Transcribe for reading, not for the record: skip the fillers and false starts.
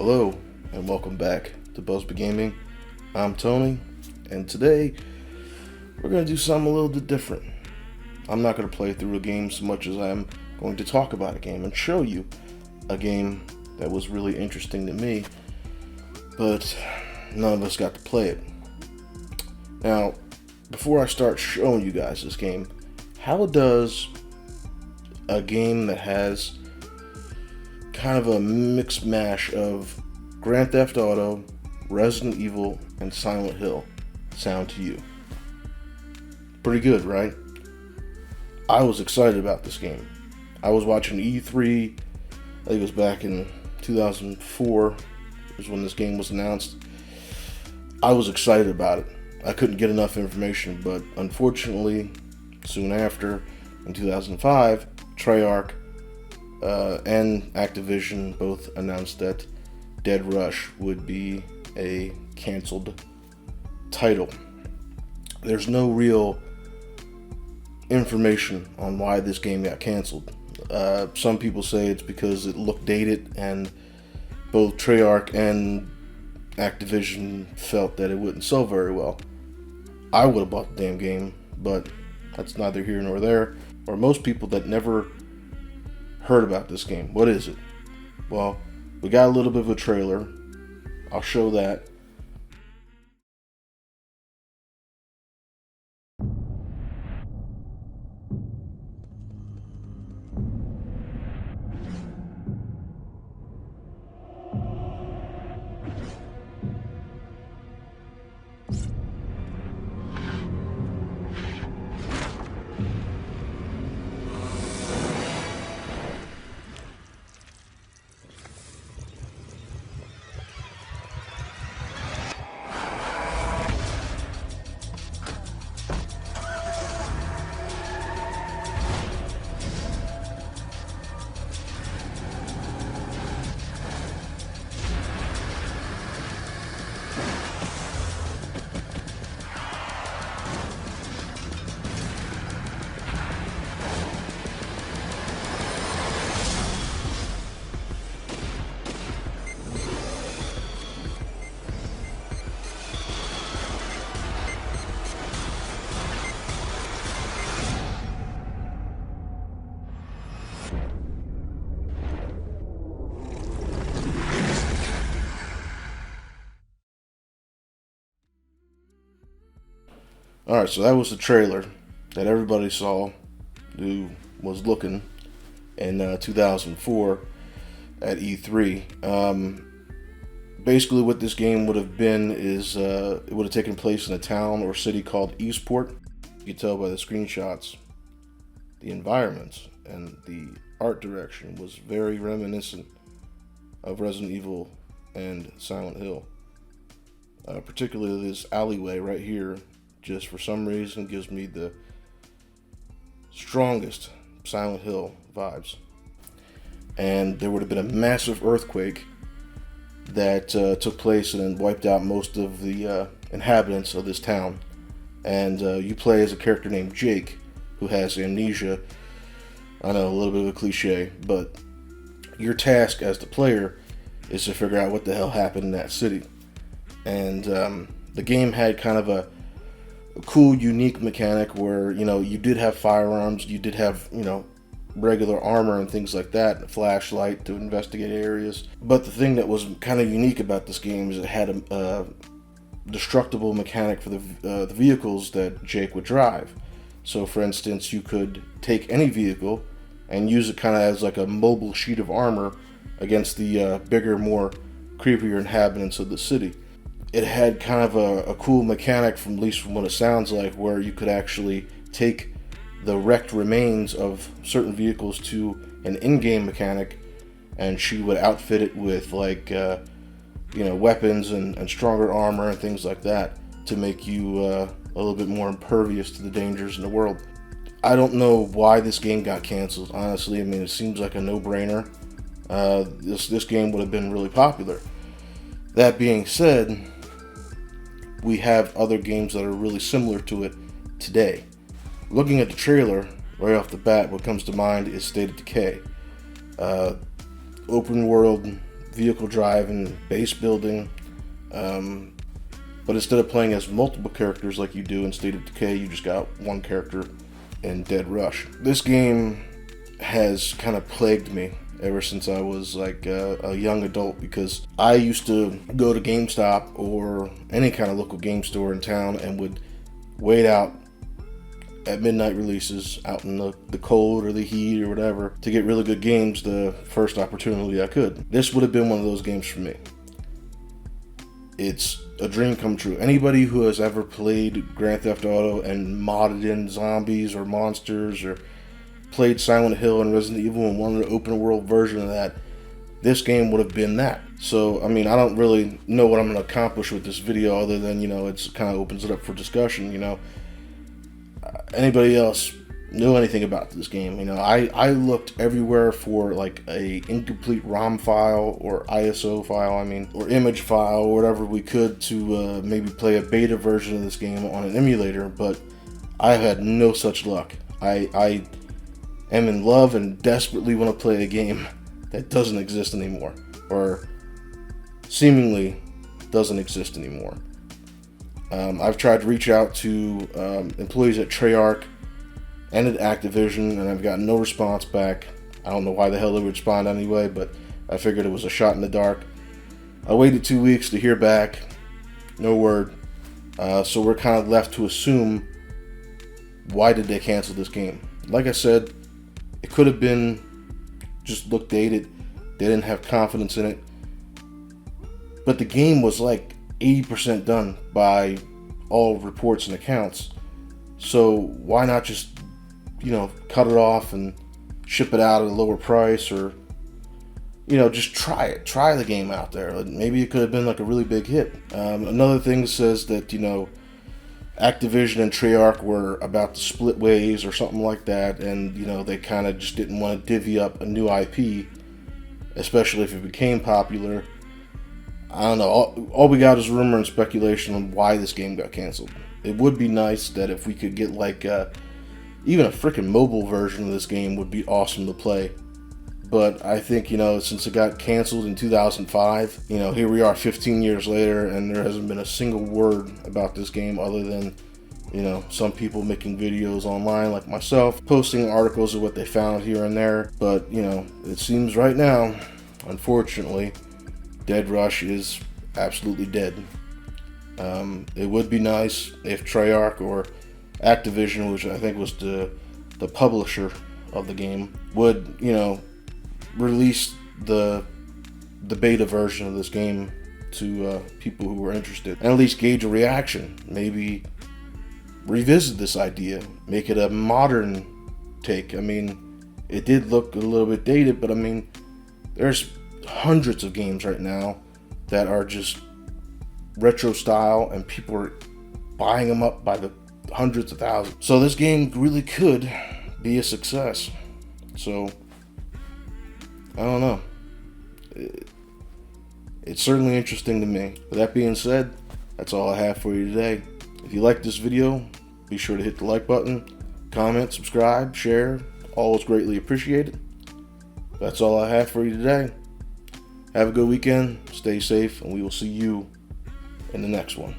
Hello, and welcome back to Buzby Gaming. I'm Tony, and today we're going to do something a little bit different. I'm not going to play through a game so much as I'm going to talk about a game and show you a game that was really interesting to me, but none of us got to play it. Now, before I start showing you guys this game, how does a game that has kind of a mixed mash of Grand Theft Auto, Resident Evil, and Silent Hill sound to you? Pretty good, right? I was excited about this game. I was watching E3, I think it was back in 2004, is when this game was announced. I was excited about it. I couldn't get enough information, but unfortunately, soon after, in 2005, Treyarch and Activision both announced that Dead Rush would be a canceled title. There's no real information on why this game got canceled. Some people say it's because it looked dated, and both Treyarch and Activision felt that it wouldn't sell very well. I would have bought the damn game, but that's neither here nor there. Or most people that never heard about this game. What is it? Well, we got a little bit of a trailer. I'll show that. Alright, so that was the trailer that everybody saw who was looking in 2004 at E3. Basically what this game would have been is it would have taken place in a town or city called Eastport. You can tell by the screenshots, the environment and the art direction was very reminiscent of Resident Evil and Silent Hill. Particularly this alleyway right here just for some reason gives me the strongest Silent Hill vibes. And there would have been a massive earthquake that took place and then wiped out most of the inhabitants of this town. And you play as a character named Jake, who has amnesia. I know, a little bit of a cliche, but your task as the player is to figure out what the hell happened in that city. And the game had kind of a cool, unique mechanic where, you did have firearms, you did have, regular armor and things like that, a flashlight to investigate areas. But the thing that was kind of unique about this game is it had a destructible mechanic for the vehicles that Jake would drive. So, for instance, you could take any vehicle and use it kind of as like a mobile sheet of armor against the bigger, more creepier inhabitants of the city. It had kind of a cool mechanic, at least from what it sounds like, where you could actually take the wrecked remains of certain vehicles to an in-game mechanic, and she would outfit it with weapons and stronger armor and things like that to make you a little bit more impervious to the dangers in the world. I don't know why this game got canceled, honestly. I mean, it seems like a no-brainer. This game would have been really popular. That being said, we have other games that are really similar to it today. Looking at the trailer, right off the bat, what comes to mind is State of Decay. Open world vehicle drive and base building. But instead of playing as multiple characters like you do in State of Decay, you just got one character in Dead Rush. This game has kind of plagued me ever since I was like a young adult, because I used to go to GameStop or any kind of local game store in town and would wait out at midnight releases out in the cold or the heat or whatever to get really good games the first opportunity I could. This would have been one of those games for me. It's a dream come true. Anybody who has ever played Grand Theft Auto and modded in zombies or monsters, or played Silent Hill and Resident Evil and wanted an open world version of that, this game would have been that. So, I mean, I don't really know what I'm going to accomplish with this video other than, you know, it's kind of opens it up for discussion, you know. Anybody else know anything about this game? You know, I looked everywhere for like a incomplete ROM file or ISO file, or image file or whatever we could to maybe play a beta version of this game on an emulator, but I had no such luck. I am in love and desperately want to play a game that doesn't exist anymore, or seemingly doesn't exist anymore. I've tried to reach out to employees at Treyarch and at Activision, and I've gotten no response back. I don't know why the hell they would respond anyway, but I figured it was a shot in the dark. I waited 2 weeks to hear back. No word. So we're kind of left to assume, why did they cancel this game? Like I said, it could have been just looked dated. They didn't have confidence in it. But the game was like 80% done by all reports and accounts. So why not just, you know, cut it off and ship it out at a lower price, or, you know, just try the game out there. Maybe it could have been like a really big hit. Another thing says that, you know, Activision and Treyarch were about to split ways or something like that, and, you know, they kind of just didn't want to divvy up a new IP, especially if it became popular. I don't know. All we got is rumor and speculation on why this game got canceled. It would be nice that if we could get like even a freaking mobile version of this game would be awesome to play. But I think, you know, since it got canceled in 2005, you know, here we are 15 years later, and there hasn't been a single word about this game other than, you know, some people making videos online like myself, posting articles of what they found here and there. But, you know, it seems right now, unfortunately, Dead Rush is absolutely dead. It would be nice if Treyarch or Activision, which I think was the publisher of the game, would, you know, release the beta version of this game to people who were interested, and at least gauge a reaction. Maybe revisit this idea, make it a modern take. I mean, it did look a little bit dated, but I mean, there's hundreds of games right now that are just retro style, and people are buying them up by the hundreds of thousands. So this game really could be a success. So I don't know. It's certainly interesting to me. With that being said, that's all I have for you today. If you like this video, be sure to hit the like button, comment, subscribe, share. All is greatly appreciated. That's all I have for you today. Have a good weekend, stay safe, and we will see you in the next one.